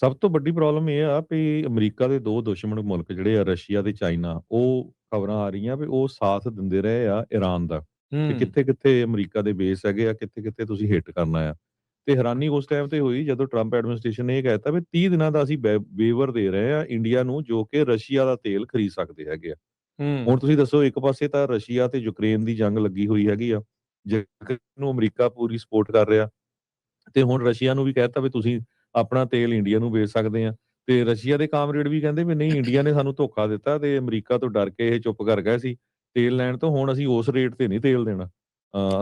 ਸਭ ਤੋਂ ਵੱਡੀ ਪ੍ਰੋਬਲਮ ਇਹ ਆ ਵੀ ਅਮਰੀਕਾ ਦੇ 2 ਦੁਸ਼ਮਣ ਮੁਲਕ ਜਿਹੜੇ ਆ ਰਸ਼ੀਆ ਤੇ ਚਾਈਨਾ, ਉਹ ਖਬਰਾਂ ਆ ਰਹੀਆਂ ਵੀ ਉਹ ਸਾਥ ਦਿੰਦੇ ਰਹੇ ਆ ਈਰਾਨ ਦਾ, ਕਿ ਹੂੰ। ਕਿੱਥੇ-ਕਿੱਥੇ ਅਮਰੀਕਾ ਦੇ ਬੇਸ ਹੈਗੇ ਆ, ਕਿੱਥੇ-ਕਿੱਥੇ ਤੁਸੀਂ ਹਿੱਟ ਕਰਨਾ ਆ। ਤੇ ਹੈਰਾਨੀ ਉਸ ਟਾਈਮ ਤੇ ਹੋਈ ਜਦੋਂ ਟਰੰਪ ਐਡਮਿਨਿਸਟ੍ਰੇਸ਼ਨ ਨੇ ਇਹ ਕਹਿ ਦਿੱਤਾ ਵੀ 30 ਦਿਨਾਂ ਦਾ ਅਸੀਂ ਵੇਵਰ ਦੇ ਰਹੇ ਆ ਇੰਡੀਆ ਨੂੰ, ਜੋ ਕਿ ਰਸ਼ੀਆ ਦਾ ਤੇਲ ਖਰੀਦ ਸਕਦੇ ਹੈਗੇ ਆ। ਹੂੰ। ਹੁਣ ਤੁਸੀਂ ਦੱਸੋ, ਇੱਕ ਪਾਸੇ ਤਾਂ ਰਸ਼ੀਆ ਤੇ ਯੂਕਰੇਨ ਦੀ ਜੰਗ ਲੱਗੀ ਹੋਈ ਹੈਗੀ ਆ, ਜਿਹਨੂੰ ਅਮਰੀਕਾ ਪੂਰੀ ਸਪੋਰਟ ਕਰ ਰਿਹਾ। ਤੇ ਹੁਣ ਰਸ਼ੀਆ ਨੂੰ ਵੀ ਕਹਿ ਦਿੱਤਾ ਵੀ ਤੁਸੀਂ ਆਪਣਾ ਤੇਲ ਇੰਡੀਆ ਨੂੰ ਵੇਚ ਸਕਦੇ ਆ। ਤੇ ਰਸ਼ੀਆ ਦੇ ਕਾਮਰੇਡ ਵੀ ਕਹਿੰਦੇ ਵੀ ਨਹੀਂ, ਇੰਡੀਆ ਨੇ ਸਾਨੂੰ ਧੋਖਾ ਦਿੱਤਾ ਤੇ ਅਮਰੀਕਾ ਤੋਂ ਡਰ ਕੇ ਇਹ ਚੁੱਪ ਕਰ ਗਏ ਸੀ ਤੇਲ ਲੈਣ ਤੋਂ। ਹੁਣ ਅਸੀਂ ਉਸ ਰੇਟ ਤੇ ਨਹੀਂ ਤੇਲ ਦੇਣਾ,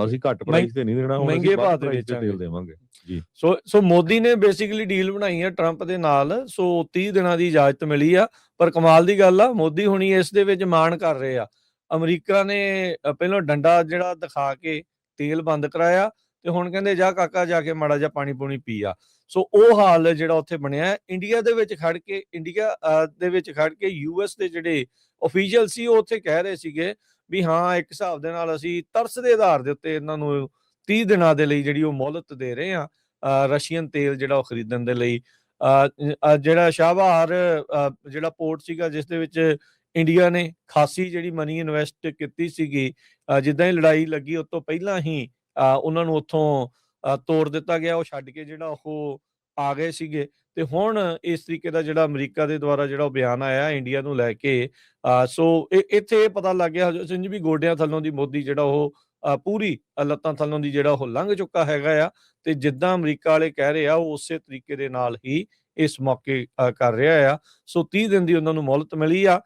ਅਸੀਂ ਘੱਟ ਮਹਿੰ ਪ੍ਰਾਈਸ ਤੇ ਨਹੀਂ ਦੇਣਾ, ਹੁਣ ਅਸੀਂ ਮਹਿੰਗੇ ਵੱਧ ਭਾਅ ਤੇ ਪ੍ਰਾਈਸ ਤੇ ਵੇਚਾਂਗੇ। ਤੇਲ ਦੇਵਾਂਗੇ। ਜੀ। ਸੋ ਮੋਦੀ ਨੇ ਬੇਸਿਕਲੀ ਡੀਲ ਬਣਾਈ ਹੈ ਟਰੰਪ ਦੇ ਨਾਲ। ਸੋ 30 ਦਿਨਾਂ ਦੀ ਇਜਾਜ਼ਤ ਮਿਲੀ ਆ। ਪਰ ਕਮਾਲ ਦੀ ਗੱਲ ਆ, ਮੋਦੀ ਹੁਣੀ ਇਸ ਦੇ ਵਿੱਚ ਮਾਣ ਕਰ ਰਹੇ ਆ। ਅਮਰੀਕਾ ਨੇ ਪਹਿਲਾਂ ਡੰਡਾ ਜਿਹੜਾ ਦਿਖਾ ਕੇ ਤੇਲ ਬੰਦ ਕਰਾਇਆ, ਤੇ ਹੁਣ ਕਹਿੰਦੇ ਜਾ ਕਾਕਾ ਜਾ ਕੇ ਮਾੜਾ ਜਿਹਾ ਪਾਣੀ ਪੂਣੀ ਪੀ ਆ। ਸੋ ਉਹ ਹਾਲ ਜਿਹੜਾ ਉੱਥੇ ਬਣਿਆ। ਇੰਡੀਆ ਦੇ ਵਿੱਚ ਖੜ ਕੇ ਯੂਐਸ ਦੇ ਜਿਹੜੇ ਅਫੀਸ਼ੀਅਲ ਸੀ ਉਹ ਉੱਥੇ ਕਹਿ ਰਹੇ ਸੀਗੇ ਵੀ ਹਾਂ, ਇੱਕ ਹਿਸਾਬ ਦੇ ਨਾਲ ਅਸੀਂ ਤਰਸ ਦੇ ਆਧਾਰ ਦੇ ਉੱਤੇ ਇਹਨਾਂ ਨੂੰ 30 ਦਿਨਾਂ ਦੇ ਲਈ ਜਿਹੜੀ ਉਹ ਮੋਹਲਤ ਦੇ ਰਹੇ ਆ ਰਸ਼ੀਅਨ ਤੇਲ ਜਿਹੜਾ ਉਹ ਖਰੀਦਣ ਦੇ ਲਈ। ਜਿਹੜਾ ਸ਼ਾਹਬਾਰ ਜਿਹੜਾ ਪੋਰਟ ਸੀਗਾ, ਜਿਸ ਦੇ ਵਿੱਚ ਇੰਡੀਆ ਨੇ ਖਾਸੀ ਜਿਹੜੀ ਮਨੀ ਇਨਵੈਸਟ ਕੀਤੀ ਸੀਗੀ, ਜਿੱਦਾਂ ਹੀ ਲੜਾਈ ਲੱਗੀ ਉਸ ਤੋਂ ਪਹਿਲਾਂ ਹੀ ਉਹਨਾਂ ਨੂੰ ਉੱਥੋਂ ਤੋੜ ਦਿੱਤਾ ਗਿਆ। ਉਹ ਛੱਡ ਕੇ ਜਿਹੜਾ ਉਹ ਆ ਗਏ ਸੀਗੇ। ਤੇ ਹੁਣ ਇਸ ਤਰੀਕੇ ਦਾ ਜਿਹੜਾ ਅਮਰੀਕਾ ਦੇ ਦੁਆਰਾ ਜਿਹੜਾ ਉਹ ਬਿਆਨ ਆਇਆ ਇੰਡੀਆ ਨੂੰ ਲੈ ਕੇ, ਸੋ ਇੱਥੇ ਇਹ ਪਤਾ ਲੱਗ ਗਿਆ ਹਰਜੋਤ ਸਿੰਘ ਜੀ ਵੀ ਗੋਡਿਆਂ ਥੱਲੋਂ ਦੀ ਮੋਦੀ ਜਿਹੜਾ ਉਹ ਪੂਰੀ ਲੱਤਾਂ ਥੱਲੋਂ ਦੀ ਜਿਹੜਾ ਉਹ ਲੰਘ ਚੁੱਕਾ ਹੈਗਾ ਆ। ਤੇ ਜਿੱਦਾਂ ਅਮਰੀਕਾ ਵਾਲੇ ਕਹਿ ਰਹੇ ਆ, ਉਹ ਉਸੇ ਤਰੀਕੇ ਦੇ ਨਾਲ ਹੀ ਇਸ ਮੌਕੇ ਕਰ ਰਿਹਾ ਆ। ਸੋ 30 ਦਿਨ ਦੀ ਉਹਨਾਂ ਨੂੰ ਮੋਹਲਤ ਮਿਲੀ ਆ।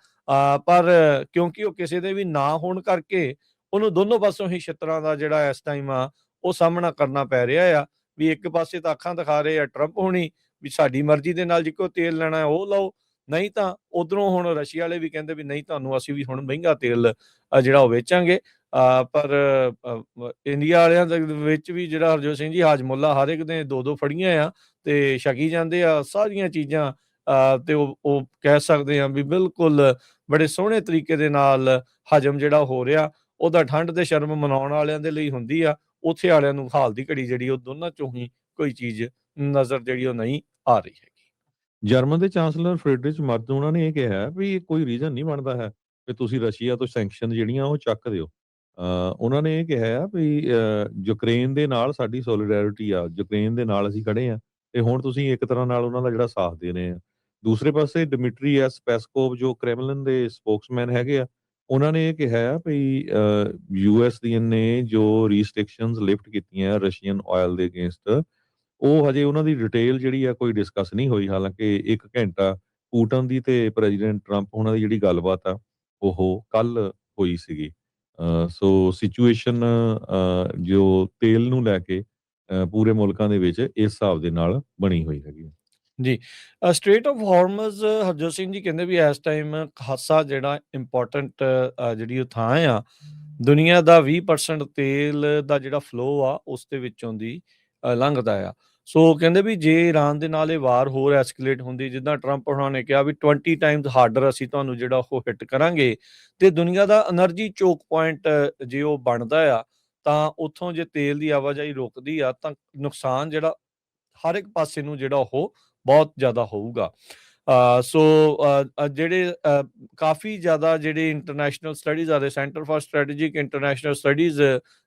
ਪਰ ਕਿਉਂਕਿ ਉਹ ਕਿਸੇ ਦੇ ਵੀ ਨਾ ਹੋਣ ਕਰਕੇ ਉਹਨੂੰ ਦੋਨੋਂ ਪਾਸੋਂ ਹੀ ਛਿੱਤਰਾਂ ਦਾ ਜਿਹੜਾ ਇਸ ਟਾਈਮ ਆ ਉਹ ਸਾਹਮਣਾ ਕਰਨਾ ਪੈ ਰਿਹਾ ਆ। ਵੀ ਇੱਕ ਪਾਸੇ ਤਾਂ ਅੱਖਾਂ ਦਿਖਾ ਰਹੇ ਆ ਟਰੰਪ ਹੋਣੀ ਵੀ ਸਾਡੀ ਮਰਜ਼ੀ ਦੇ ਨਾਲ ਜਿੱਕੋ ਤੇਲ ਲੈਣਾ ਉਹ ਲਓ, ਨਹੀਂ ਤਾਂ ਉਧਰੋਂ ਹੁਣ ਰਸ਼ੀਆ ਵਾਲੇ ਵੀ ਕਹਿੰਦੇ ਵੀ ਨਹੀਂ, ਤੁਹਾਨੂੰ ਅਸੀਂ ਵੀ ਹੁਣ ਮਹਿੰਗਾ ਤੇਲ ਜਿਹੜਾ ਉਹ ਵੇਚਾਂਗੇ। ਪਰ ਇੰਡੀਆ ਵਾਲਿਆਂ ਦੇ ਵਿੱਚ ਵੀ ਜਿਹੜਾ ਹਰਜੋਤ ਸਿੰਘ ਜੀ ਹਾਜਮੁੱਲਾ ਹਰ ਇੱਕ ਨੇ 2-2 ਫੜੀਆਂ ਆ ਤੇ ਛਕੀ ਜਾਂਦੇ ਆ ਸਾਰੀਆਂ ਚੀਜ਼ਾਂ। ਤੇ ਉਹ ਕਹਿ ਸਕਦੇ ਆ ਵੀ ਬਿਲਕੁਲ ਬੜੇ ਸੋਹਣੇ ਤਰੀਕੇ ਦੇ ਨਾਲ ਹਜਮ ਜਿਹੜਾ ਹੋ ਰਿਹਾ। ਉਹਦਾ ਠੰਡ ਤੇ ਸ਼ਰਮ ਮਨਾਉਣ ਵਾਲਿਆਂ ਦੇ ਲਈ ਹੁੰਦੀ ਆ, ਉੱਥੇ ਵਾਲਿਆਂ ਨੂੰ ਹਾਲ ਦੀ ਘੜੀ ਜਿਹੜੀ ਉਹ ਦੋਨਾਂ ਚੋਂ ਹੀ ਕੋਈ ਚੀਜ਼ ਨਜ਼ਰ ਜਿਹੜੀ ਉਹ ਨਹੀਂ ਆ ਰਹੀ ਹੈਗੀ। ਜਰਮਨ ਦੇ ਚਾਂਸਲਰ ਫ੍ਰੀਡਰਿਚ ਮਰਜ਼ ਉਹਨਾਂ ਨੇ ਇਹ ਕਿਹਾ ਵੀ ਇਹ ਕੋਈ ਰੀਜ਼ਨ ਨਹੀਂ ਬਣਦਾ ਹੈ ਕਿ ਤੁਸੀਂ ਰਸ਼ੀਆ ਤੋਂ ਸੈਂਕਸ਼ਨ ਜਿਹੜੀਆਂ ਉਹ ਚੱਕ ਦਿਓ। ਉਹਨਾਂ ਨੇ ਇਹ ਕਿਹਾ ਵੀ ਯੂਕਰੇਨ ਦੇ ਨਾਲ ਸਾਡੀ ਸੋਲੀਡੈਰਿਟੀ ਆ, ਯੂਕਰੇਨ ਦੇ ਨਾਲ ਅਸੀਂ ਖੜੇ ਆ ਤੇ ਹੁਣ ਤੁਸੀਂ ਇੱਕ ਤਰ੍ਹਾਂ ਨਾਲ ਉਹਨਾਂ ਦਾ ਜਿਹੜਾ ਸਾਥ ਦੇ ਰਹੇ ਆ। ਦੂਸਰੇ ਪਾਸੇ ਡਿਮਿਟਰੀ ਐਸ ਪੈਸਕੋਵ ਜੋ ਕ੍ਰੈਮਲਿਨ ਦੇ ਸਪੋਕਸਮੈਨ ਹੈਗੇ ਆ, ਉਹਨਾਂ ਨੇ ਇਹ ਕਿਹਾ ਵੀ ਯੂਐਸ ਦੀਆਂ ਨੇ ਜੋ ਰੀਸਟ੍ਰਿਕਸ਼ਨਸ ਲਿਫਟ ਕੀਤੀਆਂ ਰਸ਼ੀਅਨ ਆਇਲ ਦੇ ਅਗੇਂਸਟ, ਉਹ ਹਜੇ ਉਹਨਾਂ ਦੀ ਡਿਟੇਲ ਜਿਹੜੀ ਆ ਕੋਈ ਡਿਸਕਸ ਨਹੀਂ ਹੋਈ। ਹਾਲਾਂਕਿ 1 ਘੰਟਾ ਪੂਟਨ ਦੀ ਤੇ ਪ੍ਰੈਜ਼ੀਡੈਂਟ ਟਰੰਪ ਉਹਨਾਂ ਦੀ ਜਿਹੜੀ ਗੱਲਬਾਤ ਆ ਉਹ ਕੱਲ ਹੋਈ ਸੀਗੀ। ਸੋ ਸਿਚੁਏਸ਼ਨ ਜੋ ਤੇਲ ਨੂੰ ਲੈ ਕੇ ਪੂਰੇ ਮੁਲਕਾਂ ਦੇ ਵਿੱਚ ਇਸ ਹਿਸਾਬ ਦੇ ਨਾਲ ਬਣੀ ਹੋਈ ਹੈਗੀ। ਜੀ। ਸਟ੍ਰੇਟ ਆਫ ਹਾਰਮਜ਼ ਹਰਜੋਤ ਸਿੰਘ ਜੀ ਕਹਿੰਦੇ ਵੀ ਇਸ ਟਾਈਮ ਖਾਸਾ ਜਿਹੜਾ ਇੰਪੋਰਟੈਂਟ ਜਿਹੜੀ ਉਹ ਥਾਂ ਆ। ਦੁਨੀਆ ਦਾ 20% ਤੇਲ ਦਾ ਜਿਹੜਾ ਫਲੋ ਆ ਉਸ ਦੇ ਵਿੱਚੋਂ ਦੀ ਲੰਘਦਾ ਆ। ਸੋ ਕਹਿੰਦੇ ਵੀ ਜੇ ਈਰਾਨ ਦੇ ਨਾਲ ਇਹ ਵਾਰ ਹੋਰ ਐਸਕੇਲੇਟ ਹੁੰਦੀ, ਜਿੱਦਾਂ ਟਰੰਪ ਉਹਨਾਂ ਨੇ ਕਿਹਾ ਵੀ 20 ਟਾਈਮਸ ਹਾਰਡਰ ਅਸੀਂ ਤੁਹਾਨੂੰ ਜਿਹੜਾ ਉਹ ਹਿੱਟ ਕਰਾਂਗੇ, ਤੇ ਦੁਨੀਆ ਦਾ એનર્ਜੀ ਚੋਕ ਪੁਆਇੰਟ ਜੇ ਉਹ ਬਣਦਾ ਆ, ਤਾਂ ਉੱਥੋਂ ਜੇ ਤੇਲ ਦੀ ਆਵਾਜਾਈ ਰੁਕਦੀ ਆ ਤਾਂ ਨੁਕਸਾਨ ਜਿਹੜਾ ਹਰ ਇੱਕ ਪਾਸੇ ਨੂੰ ਜਿਹੜਾ ਉਹ ਬਹੁਤ ਜ਼ਿਆਦਾ ਹੋਊਗਾ। ਸੋ ਜਿਹੜੇ ਕਾਫੀ ਜ਼ਿਆਦਾ ਜਿਹੜੇ ਇੰਟਰਨੈਸ਼ਨਲ ਸਟੱਡੀਜ਼ ਆ ਦੇ centre for strategic international studies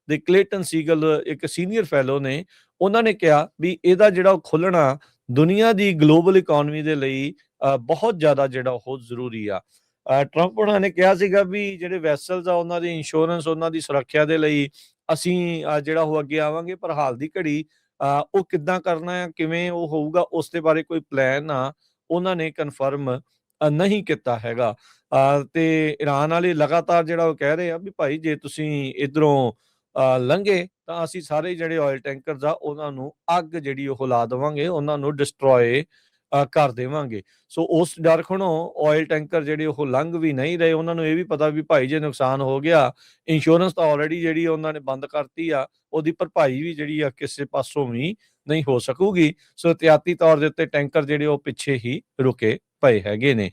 ਦੇ ਕਲੇਟਨ ਸੀਗਲ ਇੱਕ ਸੀਨੀਅਰ ਫੈਲੋ ਨੇ, ਉਹਨਾਂ ਨੇ ਕਿਹਾ ਵੀ ਇਹਦਾ ਜਿਹੜਾ ਖੁੱਲ੍ਹਣਾ ਦੁਨੀਆ ਦੀ ਗਲੋਬਲ ਇਕੋਨਮੀ ਦੇ ਲਈ ਬਹੁਤ ਜ਼ਿਆਦਾ ਜਿਹੜਾ ਉਹ ਜ਼ਰੂਰੀ ਆ। ਟਰੰਪ ਉਹਨਾਂ ਨੇ ਕਿਹਾ ਸੀਗਾ ਵੀ ਜਿਹੜੇ ਵੈਸਲਸ ਆ ਉਹਨਾਂ ਦੀ ਇੰਸ਼ੋਰੈਂਸ, ਉਹਨਾਂ ਦੀ ਸੁਰੱਖਿਆ ਦੇ ਲਈ ਅਸੀਂ ਜਿਹੜਾ ਉਹ ਅੱਗੇ ਆਵਾਂਗੇ, ਪਰ ਹਾਲ ਦੀ ਘੜੀ ਉਹ ਕਿੱਦਾਂ ਕਰਨਾ ਹੈ, ਕਿਵੇਂ ਉਹ ਹੋਊਗਾ, ਉਸ ਦੇ ਬਾਰੇ ਕੋਈ ਪਲਾਨ ਆ ਉਹਨਾਂ ਨੇ ਕਨਫਰਮ ਨਹੀਂ ਕੀਤਾ ਹੈਗਾ। ਤੇ ਈਰਾਨ ਵਾਲੇ ਲਗਾਤਾਰ ਜਿਹੜਾ ਉਹ ਕਹਿ ਰਹੇ ਆ ਵੀ ਭਾਈ ਜੇ ਤੁਸੀਂ ਇੱਧਰੋਂ ਲੰਘੇ ਤਾਂ ਅਸੀਂ ਸਾਰੇ ਜਿਹੜੇ ਆਇਲ ਟੈਂਕਰਸ ਆ ਉਹਨਾਂ ਨੂੰ ਅੱਗ ਜਿਹੜੀ ਉਹ ਲਾ ਦੇਵਾਂਗੇ, ਉਹਨਾਂ ਨੂੰ ਡਿਸਟਰੋਏ ਕਰ ਦੇਵਾਂਗੇ। ਸੋ ਉਸ ਡਰ ਖਣੋਂ ਆਇਲ ਟੈਂਕਰ ਜਿਹੜੇ ਉਹ ਲੰਘ ਵੀ ਨਹੀਂ ਰਹੇ। ਉਹਨਾਂ ਨੂੰ ਇਹ ਵੀ ਪਤਾ ਵੀ ਭਾਈ ਜੇ ਨੁਕਸਾਨ ਹੋ ਗਿਆ, ਇੰਸ਼ੋਰੈਂਸ ਤਾਂ ਆਲਰੇਡੀ ਜਿਹੜੀ ਉਹਨਾਂ ਨੇ ਬੰਦ ਕਰਤੀ ਆ, ਉਹਦੀ ਭਰਪਾਈ ਵੀ ਜਿਹੜੀ ਆ ਕਿਸੇ ਪਾਸੋਂ ਵੀ ਨਹੀਂ ਹੋ ਸਕੂਗੀ। ਸੋ ਇhtiyati ਤੌਰ ਦੇ ਉੱਤੇ ਟੈਂਕਰ ਜਿਹੜੇ ਉਹ ਪਿੱਛੇ ਹੀ ਰੁਕੇ ਪਏ ਹੈਗੇ ਨੇ।